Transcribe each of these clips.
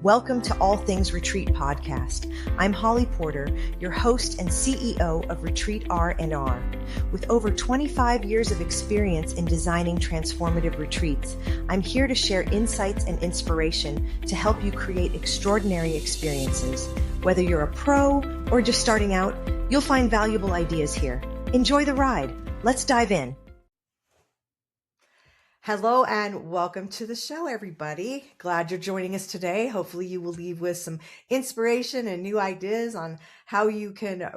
Welcome to All Things Retreat Podcast. I'm Holly Porter, your host and CEO of Retreat R&R. With over 25 years of experience in designing transformative retreats, I'm here to share insights and inspiration to help you create extraordinary experiences. Whether you're a pro or just starting out, you'll find valuable ideas here. Enjoy the ride. Let's dive in. Hello and welcome to the show, everybody. Glad you're joining us today. Hopefully you will leave with some inspiration and new ideas on how you can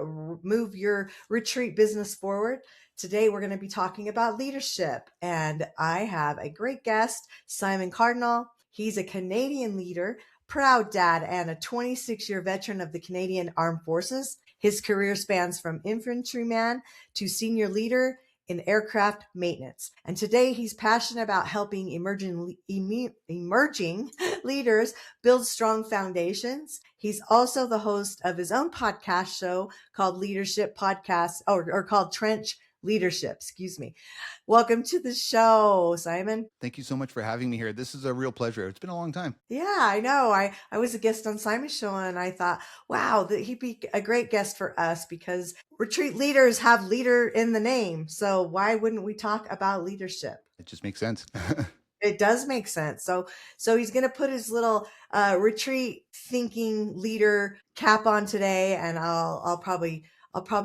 move your retreat business forward. Today, we're going to be talking about leadership, and I have a great guest, Simon Kardynal. He's a Canadian leader, proud dad, and a 26-year veteran of the Canadian Armed Forces. His career spans from infantryman to senior leader in aircraft maintenance. And today he's passionate about helping emerging leaders build strong foundations. He's also the host of his own podcast show called Leadership Podcast, or called Trench Leadership, Welcome to the show, Simon. Thank you so much for having me here. This is a real pleasure. It's been a long time. Yeah, I know. I was a guest on Simon's show, and I thought, wow, that he'd be a great guest for us because retreat leaders have leader in the name. So why wouldn't we talk about leadership? It just makes sense. It does make sense. So he's going to put his little retreat thinking leader cap on today, and I'll probably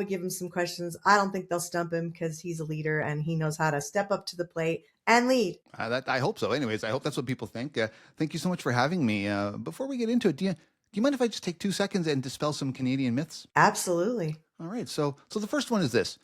give him some questions. I don't think they'll stump him because he's a leader and he knows how to step up to the plate and lead. I hope so. Anyways, I hope that's what people think. Thank you so much for having me. Before we get into it, do you mind if I just take 2 seconds and dispel some Canadian myths? Absolutely. All right. So the first one is this.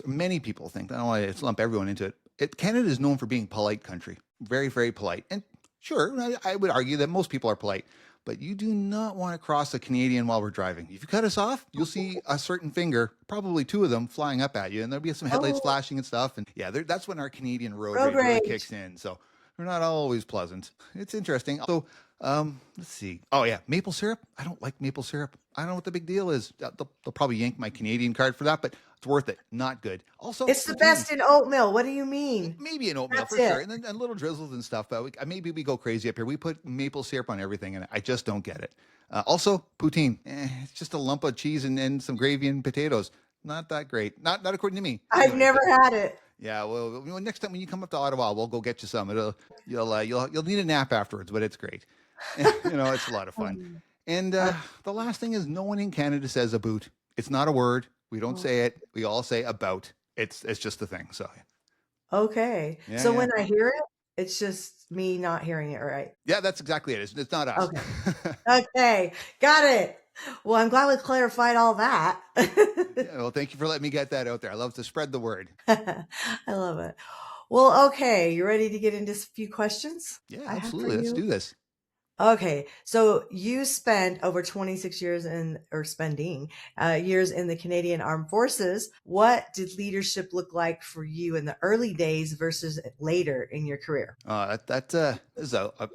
Many people think, I don't want to lump everyone into it. Canada is known for being polite country. Very, very polite. And sure, I would argue that most people are polite. But you do not want to cross a Canadian while we're driving. If you cut us off, you'll see a certain finger, probably 2 of them, flying up at you, and there'll be some headlights flashing and stuff. And yeah, that's when our Canadian road rage really kicks in. So we're not always pleasant. It's interesting. So let's see. Oh yeah, maple syrup. I don't like maple syrup. I don't know what the big deal is. They'll probably yank my Canadian card for that, but it's worth it. Not good. Also, it's the best in oatmeal. What do you mean? Maybe in oatmeal for sure, and then little drizzles and stuff. But maybe we go crazy up here. We put maple syrup on everything, and I just don't get it. Also, poutine. It's just a lump of cheese and some gravy and potatoes. Not that great. Not according to me. I've never had it. Yeah, well, next time when you come up to Ottawa, we'll go get you some. You'll need a nap afterwards, but it's great. It's a lot of fun. And the last thing is, no one in Canada says about. It's not a word. We don't say it. We all say about. It's just a thing. So. Okay. Yeah, so when I hear it, it's just me not hearing it right. Yeah, that's exactly it. It's not us. Okay. Okay. Got it. Well, I'm glad we clarified all that. Yeah, well, thank you for letting me get that out there. I love to spread the word. I love it. Well, okay. You ready to get into a few questions? Yeah, absolutely. Let's do this. Okay. So you spent over 26 years spending years in the Canadian Armed Forces. What did leadership look like for you in the early days versus later in your career? I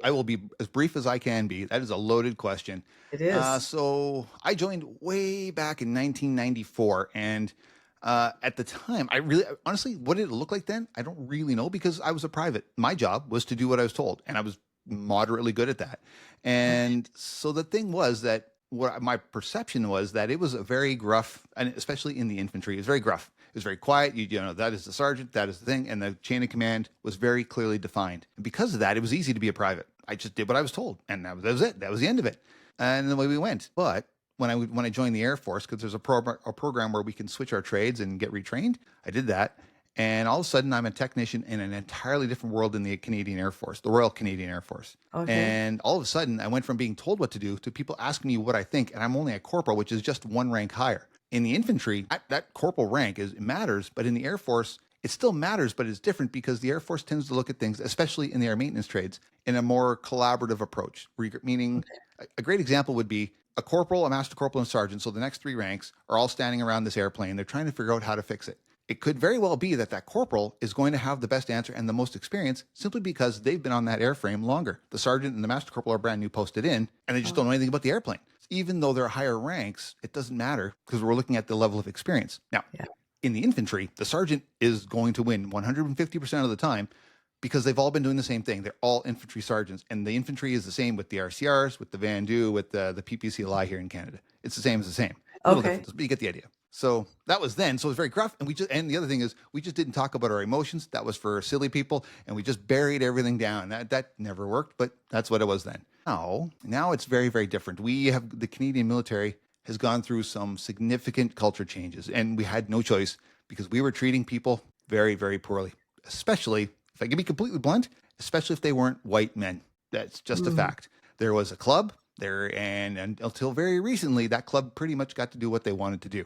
will be as brief as I can be. That is a loaded question. It is. So I joined way back in 1994, and at the time, honestly, what did it look like then? I don't really know because I was a private. My job was to do what I was told, and I was moderately good at that. And so the thing was that what my perception was that it was a very gruff, and especially in the infantry, it was very gruff. It was very quiet. That is the sergeant, that is the thing. And the chain of command was very clearly defined. And because of that, it was easy to be a private. I just did what I was told. And that was it. That was the end of it. And the way we went. But when I joined the Air Force, because there's a program where we can switch our trades and get retrained, I did that. And all of a sudden, I'm a technician in an entirely different world in the Canadian Air Force, the Royal Canadian Air Force. Okay. And all of a sudden, I went from being told what to do to people asking me what I think, and I'm only a corporal, which is just 1 rank higher. In the infantry, that corporal rank matters, but in the Air Force, it still matters, but it's different because the Air Force tends to look at things, especially in the air maintenance trades, in a more collaborative approach, meaning a great example would be a corporal, a master corporal, and sergeant. So the next 3 ranks are all standing around this airplane. They're trying to figure out how to fix it. It could very well be that corporal is going to have the best answer and the most experience simply because they've been on that airframe longer. The sergeant and the master corporal are brand new posted in, and they just don't know anything about the airplane. Even though they're higher ranks, it doesn't matter because we're looking at the level of experience. Now, in the infantry, the sergeant is going to win 150% of the time, because they've all been doing the same thing. They're all infantry sergeants, and the infantry is the same with the RCRs, with the Vandu, with the PPCLI here in Canada. It's the same as the same. Little Okay. differences, but you get the idea. So that was then. So it was very gruff, and the other thing is we just didn't talk about our emotions. That was for silly people, and we just buried everything down. That never worked, but that's what it was then. Now it's very, very different. We have the Canadian military has gone through some significant culture changes, and we had no choice because we were treating people very, very poorly, especially, if I can be completely blunt, especially if they weren't white men. That's just a Mm. fact. There was a club there, and until very recently, that club pretty much got to do what they wanted to do.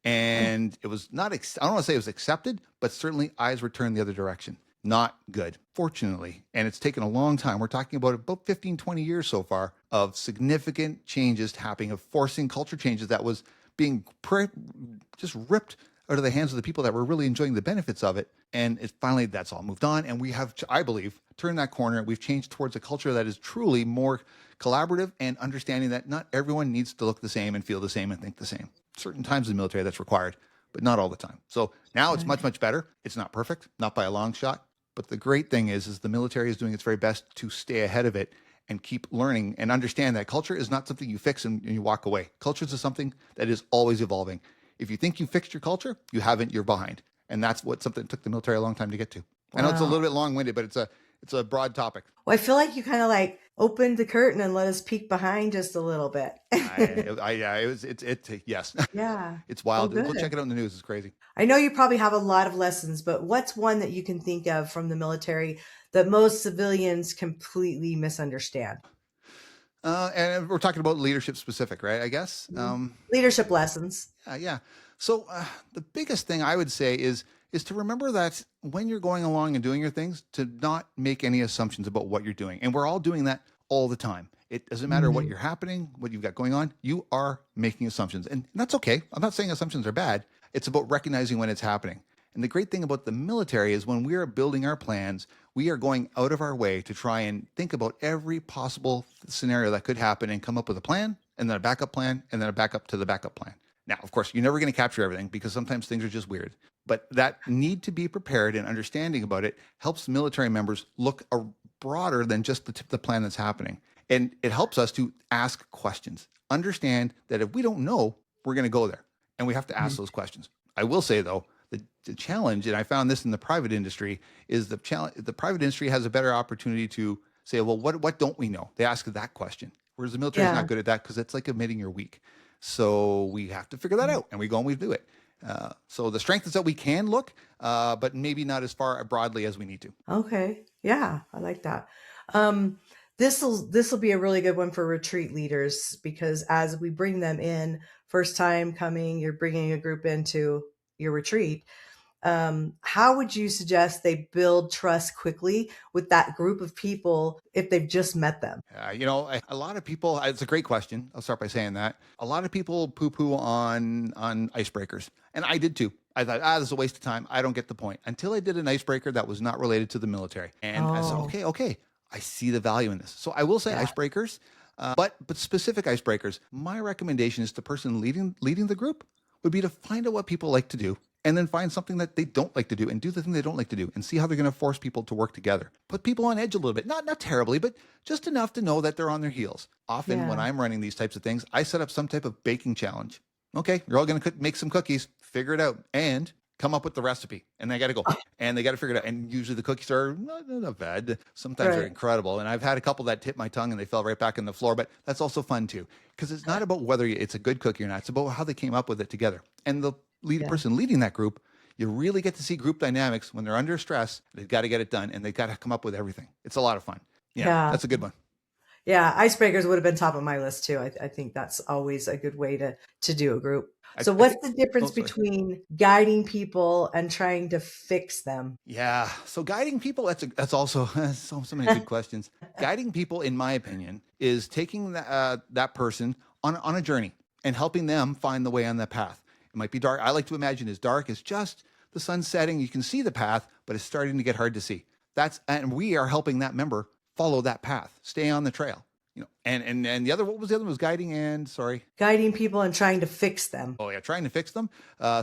And it was not, I don't want to say it was accepted, but certainly eyes were turned the other direction. Not good, fortunately. And it's taken a long time. We're talking about 15, 20 years so far of significant changes happening, of forcing culture changes that was being just ripped out of the hands of the people that were really enjoying the benefits of it. And it finally, that's all moved on. And we have, I believe, turned that corner. We've changed towards a culture that is truly more collaborative and understanding that not everyone needs to look the same and feel the same and think the same. Certain times in the military that's required, but not all the time. So now it's much, much better. It's not perfect, not by a long shot. But the great thing is the military is doing its very best to stay ahead of it and keep learning and understand that culture is not something you fix and you walk away. Culture is something that is always evolving. If you think you fixed your culture, you haven't, you're behind. And that's what something that took the military a long time to get to. I know it's a Wow. little bit long-winded, but it's a broad topic. Well, I feel like you kind of like opened the curtain and let us peek behind just a little bit. Yes. Yeah. It's Well, wild. Go check good. it out in the news. It's crazy. I know you probably have a lot of lessons, but what's one that you can think of from the military that most civilians completely misunderstand? And we're talking about leadership specific, right? I guess. Mhm. Leadership lessons. Yeah. So the biggest thing I would say is to remember that when you're going along and doing your things, to not make any assumptions about what you're doing. And we're all doing that all the time. It doesn't matter what Mhm. you're happening, what you've got going on. You are making assumptions, and that's okay. I'm not saying assumptions are bad. It's about recognizing when it's happening. And the great thing about the military is when we are building our plans, we are going out of our way to try and think about every possible scenario that could happen and come up with a plan, and then a backup plan, and then a backup to the backup plan. Now, of course, you're never going to capture everything because sometimes things are just weird. But that need to be prepared and understanding about it helps military members look broader than just the plan that's happening. And it helps us to ask questions, understand that if we don't know, we're going to go there and we have to ask those questions. I will say, though, the challenge, and I found this in the private industry, is the challenge. The private industry has a better opportunity to say, well, what don't we know? They ask that question, whereas the military is Yeah. not good at that because it's like admitting you're weak. So we have to figure that out, and we go and we do it. So the strength is that we can look, but maybe not as far broadly as we need to. Okay. Yeah, I like that. Um, this will be a really good one for retreat leaders because as we bring them in, first time coming, you're bringing a group into your retreat. How would you suggest they build trust quickly with that group of people if they've just met them? A lot of people. It's a great question. I'll start by saying that a lot of people poo-poo on icebreakers, and I did too. I thought, this is a waste of time. I don't get the point. Until I did an icebreaker that was not related to the military, and I said, Oh, okay, I see the value in this. So I will say yeah. icebreakers, but specific icebreakers. My recommendation is the person leading the group would be to find out what people like to do and then find something that they don't like to do and do the thing they don't like to do and see how they're going to force people to work together. Put people on edge a little bit, not terribly, but just enough to know that they're on their heels. Often when Yeah. I'm running these types of things, I set up some type of baking challenge. Okay, you're all going to make some cookies, figure it out, and come up with the recipe. And they got to go. And they got to figure it out. And usually the cookies are not bad. Sometimes they're Right. incredible. And I've had a couple that hit my tongue and they fell right back on the floor. But that's also fun too, because it's not about whether it's a good cookie or not. It's about how they came up with it together. And the Yeah. person leading that group, you really get to see group dynamics when they're under stress. They've got to get it done and they've got to come up with everything. It's a lot of fun. Yeah, Yeah. that's a good one. Yeah. Icebreakers would have been top of my list too. I think that's always a good way to do a group. So I what's think, the oh, difference sorry. between guiding people and trying to fix them? Yeah. So guiding people, that's also so many good questions. Guiding people, in my opinion, is taking that person on a journey and helping them find the way on that path. It might be dark. I like to imagine as dark as just the sun setting. You can see the path, but it's starting to get hard to see. And we are helping that member follow that path, stay on the trail. And the other, what was the other one? Was guiding and sorry. Guiding people and trying to fix them. Oh yeah, trying to fix them.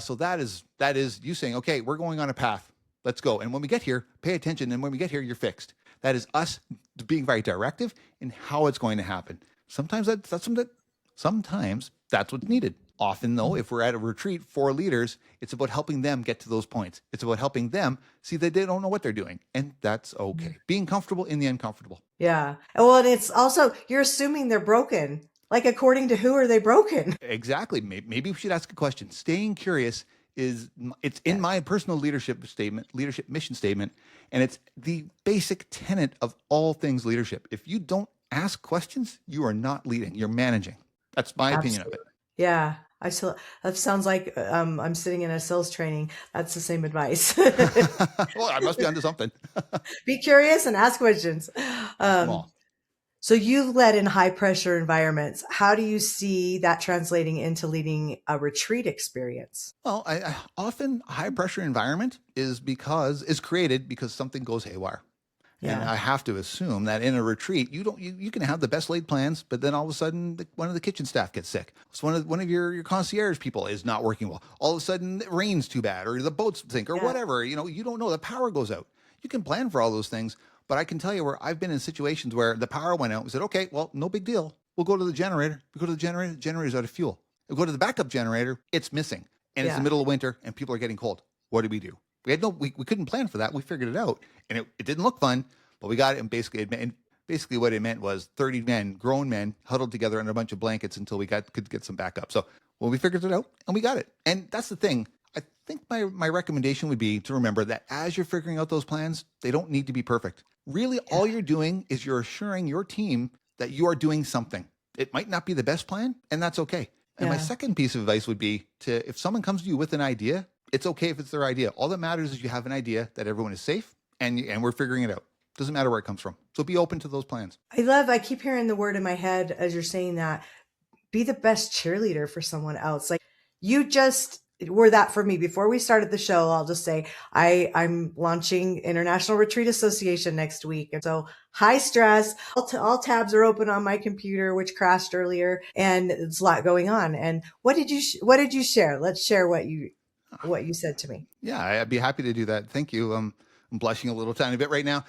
So that is you saying, okay, we're going on a path. let's go. And when we get here, pay attention. And when we get here, you're fixed. That is us being very directive in how it's going to happen. Sometimes that's what's needed. Often, though, if we're at a retreat for leaders, it's about helping them get to those points. It's about helping them see that they don't know what they're doing. And that's okay. Being comfortable in the uncomfortable. Yeah. Well, and it's also, you're assuming they're broken. Like, according to who are they broken? Exactly. Maybe we should ask a question. Staying curious it's in my personal leadership mission statement, and it's the basic tenet of all things leadership. If you don't ask questions, you are not leading, you're managing. That's my opinion of it. Yeah. That sounds like I'm sitting in a sales training. That's the same advice. Well, I must be onto something. Be curious and ask questions. Small. So you've led in high pressure environments. How do you see that translating into leading a retreat experience? Well, I often high pressure environment is created because something goes haywire. And I have to assume that in a retreat, you can have the best laid plans, but then all of a sudden one of the kitchen staff gets sick. So one of your concierge people is not working well. All of a sudden it rains too bad, or the boats sink, or whatever. You don't know, the power goes out. You can plan for all those things, but I can tell you where I've been in situations where the power went out. We said, okay, well, no big deal. We'll go to the generator. We go to the generator. The generator's out of fuel. We go to the backup generator. It's missing, and it's the middle of winter, and people are getting cold. What do? We couldn't plan for that. We figured it out, and it didn't look fun, but we got it. And basically what it meant was 30 men, grown men, huddled together under a bunch of blankets until we could get some backup. So we figured it out, and we got it. And that's the thing. I think my recommendation would be to remember that as you're figuring out those plans, they don't need to be perfect. Really, all you're doing is you're assuring your team that you are doing something. It might not be the best plan, and that's okay. And my second piece of advice would be if someone comes to you with an idea, it's okay if it's their idea. All that matters is you have an idea that everyone is safe, and we're figuring it out. Doesn't matter where it comes from. So be open to those plans. I keep hearing the word in my head as you're saying that, be the best cheerleader for someone else. Like, you just were that for me. Before we started the show, I'll just say I'm launching International Retreat Association next week. And so high stress, all tabs are open on my computer, which crashed earlier, and there's a lot going on. And what did you share? Let's share what you said to me. Yeah, I'd be happy to do that. Thank you. I'm blushing a little tiny bit right now.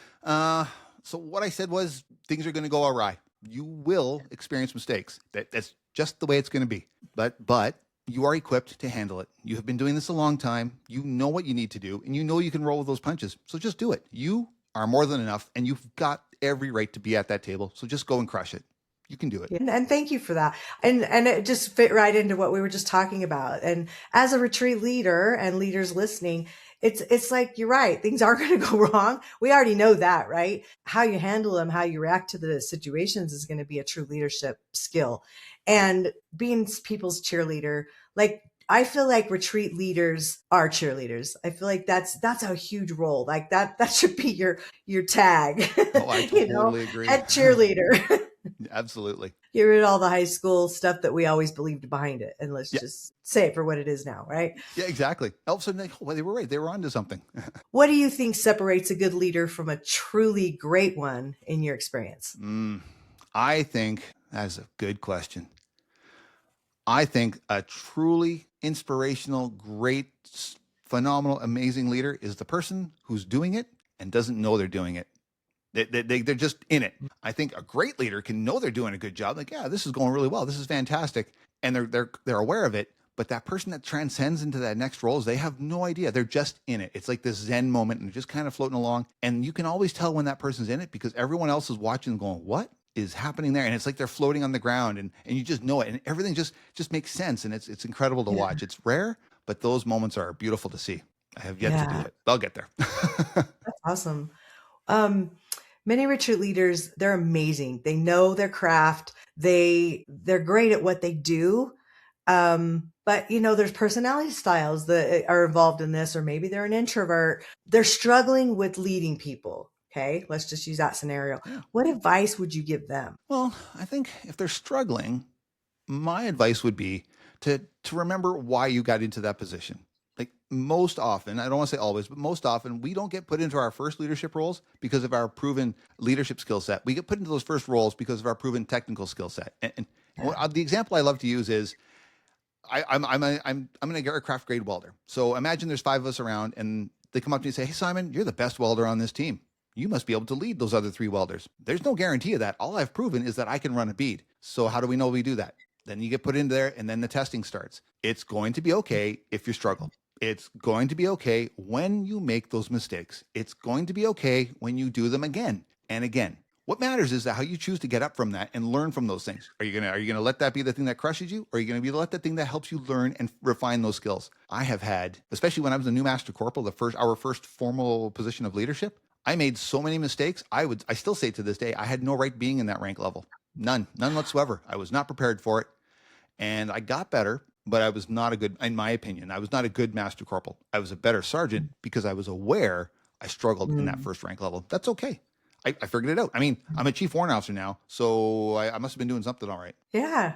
So what I said was things are going to go awry. You will experience mistakes. That's just the way it's going to be. But you are equipped to handle it. You have been doing this a long time. You know what you need to do, and you know you can roll with those punches. So just do it. You are more than enough, and you've got every right to be at that table. So just go and crush it. You can do it. And thank you for that. And it just fit right into what we were just talking about. And as a retreat leader and leaders listening, it's like, you're right. Things are going to go wrong. We already know that, right? How you handle them, how you react to the situations is going to be a true leadership skill. And being people's cheerleader, like, I feel like retreat leaders are cheerleaders. I feel like that's a huge role. Like that should be your tag. Oh, I totally agree. Head cheerleader. Absolutely. Get rid of all the high school stuff that we always believed behind it. And let's just say it for what it is now, right? Yeah, exactly. All of a sudden, they were right. They were onto something. What do you think separates a good leader from a truly great one in your experience? I think that's a good question. I think a truly inspirational, great, phenomenal, amazing leader is the person who's doing it and doesn't know they're doing it. They're just in it. I think a great leader can know they're doing a good job. Like, yeah, this is going really well. This is fantastic. And they're aware of it. But that person that transcends into that next role, they have no idea. They're just in it. It's like this Zen moment, and they're just kind of floating along. And you can always tell when that person's in it because everyone else is watching and going, what is happening there? And it's like they're floating on the ground, and you just know it. And everything just makes sense. And it's incredible to watch. It's rare, but those moments are beautiful to see. I have yet to do it. I'll get there. That's awesome. Many retreat leaders, they're amazing. They know their craft. They're great at what they do. But there's personality styles that are involved in this, or maybe they're an introvert. They're struggling with leading people. Okay. Let's just use that scenario. Yeah. What advice would you give them? Well, I think if they're struggling, my advice would be to remember why you got into that position. Like, most often, I don't want to say always, but most often, we don't get put into our first leadership roles because of our proven leadership skill set. We get put into those first roles because of our proven technical skill set. And the example I love to use is I'm an aircraft grade welder. So imagine there's 5 of us around, and they come up to me and say, "Hey, Simon, you're the best welder on this team. You must be able to lead those other 3 welders." There's no guarantee of that. All I've proven is that I can run a bead. So how do we know we do that? Then you get put in there and then the testing starts. It's going to be okay if you struggle. It's going to be okay when you make those mistakes. It's going to be okay when you do them again and again. What matters is that how you choose to get up from that and learn from those things. Are you gonna let that be the thing that crushes you, or are you gonna let that thing that helps you learn and refine those skills? I have had, especially when I was a new master corporal, our first formal position of leadership, I made so many mistakes. I still say to this day, I had no right being in that rank level. None whatsoever. I was not prepared for it, and I got better. But I was not a good, in my opinion, I was not a good master corporal. I was a better sergeant because I was aware I struggled in that first rank level. That's okay. I figured it out. I mean, I'm a chief warrant officer now, so I must have been doing something all right. Yeah.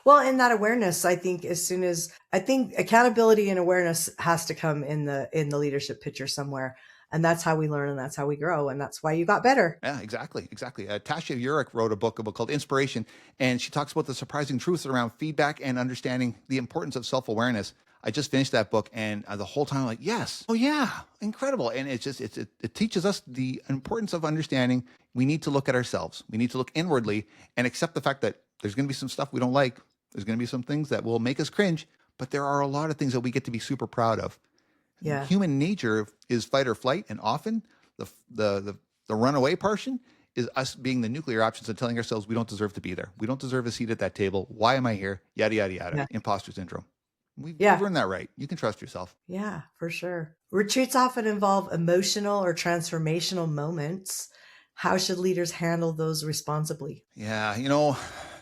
Well, in that awareness, I think I think accountability and awareness has to come in the leadership picture somewhere. And that's how we learn and that's how we grow. And that's why you got better. Yeah, exactly. Tasha Eurich wrote a book called Inspiration, and she talks about the surprising truths around feedback and understanding the importance of self-awareness. I just finished that book, and the whole time I'm like, yes, oh yeah, incredible. And it teaches us the importance of understanding we need to look at ourselves. We need to look inwardly and accept the fact that there's going to be some stuff we don't like. There's going to be some things that will make us cringe, but there are a lot of things that we get to be super proud of. Yeah. Human nature is fight or flight, and often the runaway portion is us being the nuclear options and telling ourselves we don't deserve to be there. We don't deserve a seat at that table. Why am I here? Yada, yada, yada. Yeah. Imposter syndrome. We've earned that right. You can trust yourself. Yeah, for sure. Retreats often involve emotional or transformational moments. How should leaders handle those responsibly? Yeah,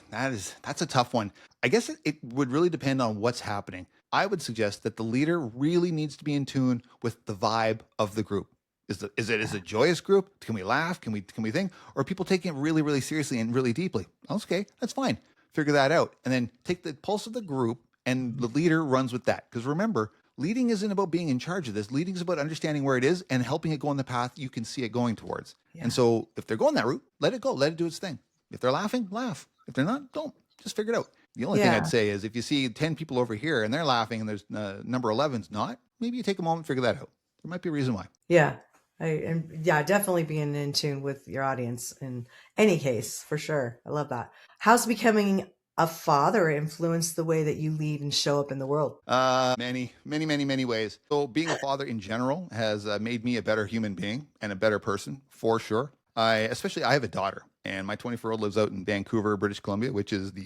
that's a tough one. I guess it would really depend on what's happening. I would suggest that the leader really needs to be in tune with the vibe of the group. Is it a joyous group? Can we laugh? Can we think? Or are people taking it really, really seriously and really deeply? Okay, that's fine. Figure that out. And then take the pulse of the group, and the leader runs with that. Because remember, leading isn't about being in charge of this. Leading is about understanding where it is and helping it go on the path you can see it going towards. Yeah. And so if they're going that route, let it go. Let it do its thing. If they're laughing, laugh. If they're not, don't. Just figure it out. The only thing I'd say is if you see 10 people over here and they're laughing and there's number 11's not, maybe you take a moment and figure that out. There might be a reason why. Yeah. Definitely being in tune with your audience in any case, for sure. I love that. How's becoming a father influence the way that you lead and show up in the world? Many ways. So being a father in general has made me a better human being and a better person, for sure. I have a daughter, and my 24-year-old lives out in Vancouver, British Columbia,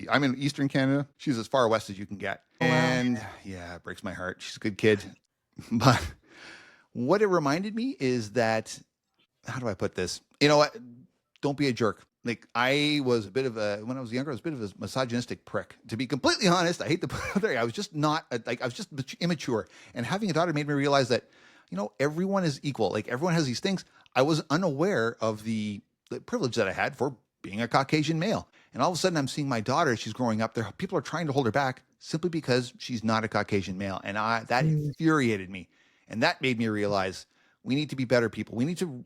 I'm in Eastern Canada. She's as far west as you can get. Oh, wow. And yeah, it breaks my heart. She's a good kid. But what it reminded me is that, how do I put this? You know what? Don't be a jerk. Like when I was younger, I was a bit of a misogynistic prick. To be completely honest, I hate to put it out there. I was just immature. And having a daughter made me realize that, everyone is equal. Like everyone has these things. I was unaware of the privilege that I had for being a Caucasian male. And all of a sudden I'm seeing my daughter, she's growing up there. People are trying to hold her back simply because she's not a Caucasian male. And that infuriated me. And that made me realize we need to be better people. We need to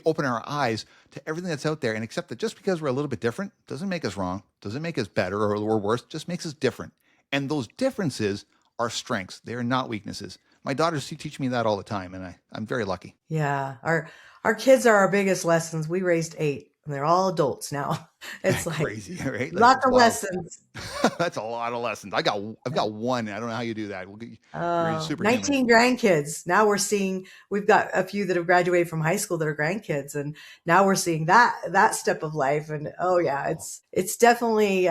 open our eyes to everything that's out there and accept that just because we're a little bit different doesn't make us wrong, doesn't make us better or worse, just makes us different. And those differences are strengths. They are not weaknesses. My daughters teach me that all the time, and I'm very lucky. Yeah. Our kids are our biggest lessons. We raised 8, and they're all adults now. It's like crazy, right? Lots of lessons. That's a lot of lessons. I've got one. I don't know how you do that. 19 grandkids. Now we've got a few that have graduated from high school that are grandkids, and now we're seeing that step of life. And it's definitely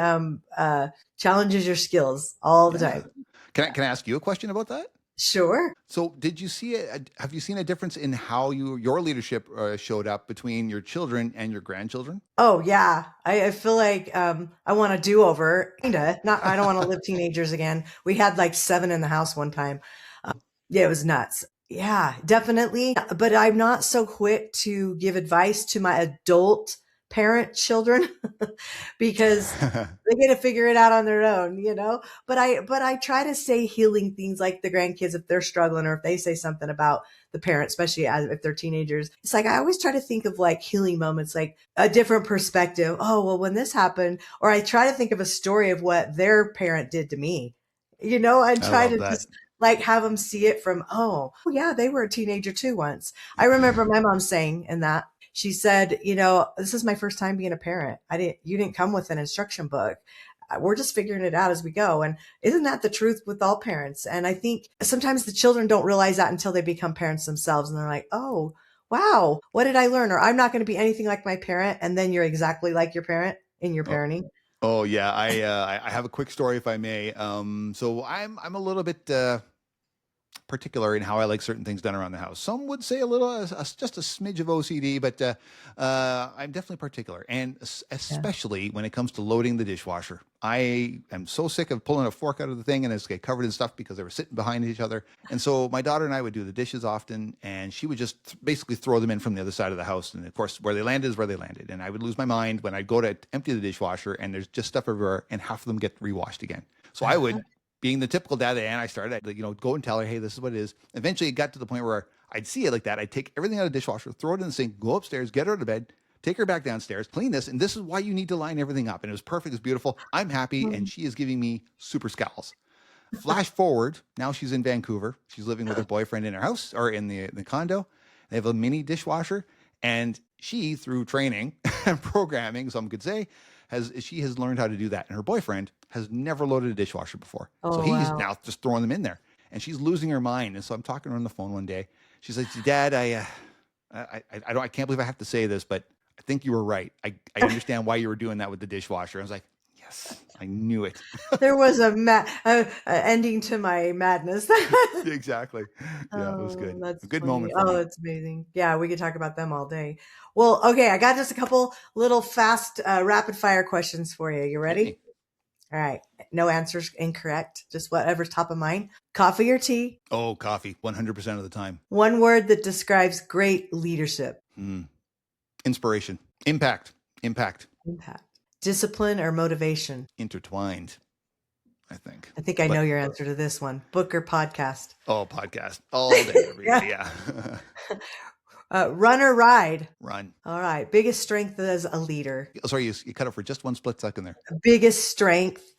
challenges your skills all the time. Can I ask you a question about that? Sure. So have you seen a difference in how your leadership showed up between your children and your grandchildren? Oh yeah. I feel like I want a do-over. I don't want to live teenagers again. We had like 7 in the house one time. It was nuts. Yeah, definitely. But I'm not so quick to give advice to my adult parent children because they get to figure it out on their own, but I try to say healing things like the grandkids, if they're struggling or if they say something about the parent, especially if they're teenagers. It's like, I always try to think of like healing moments, like a different perspective. Oh, well, when this happened, or I try to think of a story of what their parent did to me, and try to just like have them see it from, oh yeah, they were a teenager too once. I remember my mom saying in that, she said, this is my first time being a parent. You didn't come with an instruction book. We're just figuring it out as we go. And isn't that the truth with all parents? And I think sometimes the children don't realize that until they become parents themselves. And they're like, oh, wow, what did I learn? Or I'm not going to be anything like my parent. And then you're exactly like your parent in your parenting. Oh yeah. I have a quick story if I may. So I'm a little bit, particular in how I like certain things done around the house. Some would say just a smidge of OCD, but I'm definitely particular, and especially when it comes to loading the dishwasher. I am so sick of pulling a fork out of the thing and it's get covered in stuff because they were sitting behind each other. And so my daughter and I would do the dishes often, and she would just basically throw them in from the other side of the house. And of course, where they landed is where they landed. And I would lose my mind when I'd go to empty the dishwasher and there's just stuff everywhere, and half of them get rewashed again. So I would, being the typical dad that I started, I'd go and tell her, hey, this is what it is. Eventually it got to the point where I'd see it like that. I'd take everything out of the dishwasher, throw it in the sink, go upstairs, get her out of bed, take her back downstairs, clean this. And this is why you need to line everything up. And it was perfect. It's beautiful. I'm happy. And she is giving me super scowls. Flash forward. Now she's in Vancouver. She's living with her boyfriend in her house, or in the condo. They have a mini dishwasher. And she, through training and programming, some could say, she has learned how to do that. And her boyfriend has never loaded a dishwasher before. So he's now just throwing them in there. And she's losing her mind. And so I'm talking to her on the phone one day. She's like, Dad, I can't believe I have to say this, but I think you were right. I understand why you were doing that with the dishwasher. I was like, yes, I knew it. There was a ending to my madness. Exactly. Yeah, it was good. That's a good funny. moment. Oh, that's amazing. Yeah, we could talk about them all day. Well, okay, I got just a couple little fast rapid fire questions for you. You ready? Hey. All right. No answers incorrect. Just whatever's top of mind. Coffee or tea? Oh, coffee. 100% of the time. One word that describes great leadership. Inspiration. Impact. Discipline or motivation? Intertwined, I think. I think I know your answer to this one. Book or podcast? Oh, podcast. All day, every day. Yeah. Run or ride? Run. All right. Biggest strength as a leader? Sorry, you cut it for just one split second there. Biggest strength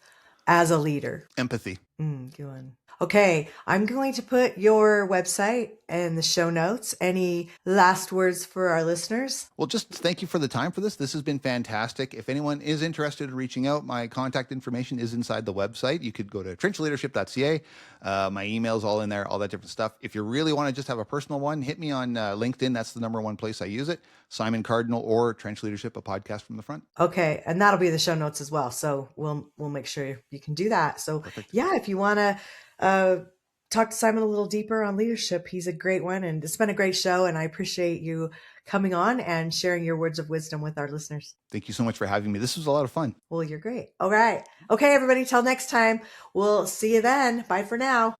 as a leader? Empathy. Good one. Okay, I'm going to put your website in the show notes. Any last words for our listeners? Well, just thank you for the time for this. This has been fantastic. If anyone is interested in reaching out, my contact information is inside the website. You could go to trenchleadership.ca. My email's all in there, all that different stuff. If you really want to just have a personal one, hit me on LinkedIn. That's the #1 place I use it. Simon Kardynal or Trench Leadership, a podcast from the front. Okay, and that'll be the show notes as well. So we'll make sure you can do that. So perfect. Yeah, if you want to talk to Simon a little deeper on leadership, he's a great one, and it's been a great show, and I appreciate you coming on and sharing your words of wisdom with our listeners. Thank you so much for having me. This was a lot of fun. Well, you're great. All right. Okay, everybody, till next time. We'll see you then. Bye for now.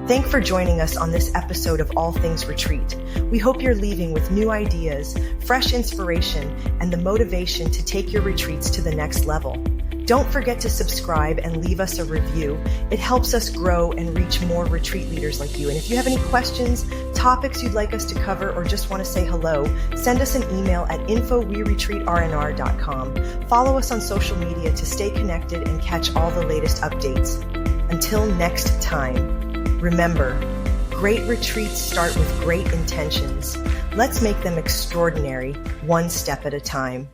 Thanks for joining us on this episode of All Things Retreat. We hope you're leaving with new ideas, fresh inspiration, and the motivation to take your retreats to the next level. Don't forget to subscribe and leave us a review. It helps us grow and reach more retreat leaders like you. And if you have any questions, topics you'd like us to cover, or just want to say hello, send us an email at info@weretreatrnr.com. Follow us on social media to stay connected and catch all the latest updates. Until next time, remember, great retreats start with great intentions. Let's make them extraordinary, one step at a time.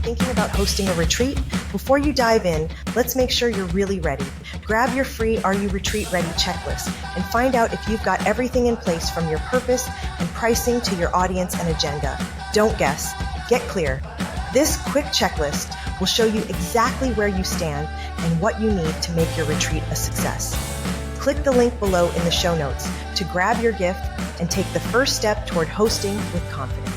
Thinking about hosting a retreat? Before you dive in, let's make sure you're really ready. Grab your free Are You Retreat Ready checklist and find out if you've got everything in place, from your purpose and pricing to your audience and agenda. Don't guess. Get clear. This quick checklist will show you exactly where you stand and what you need to make your retreat a success. Click the link below in the show notes to grab your gift and take the first step toward hosting with confidence.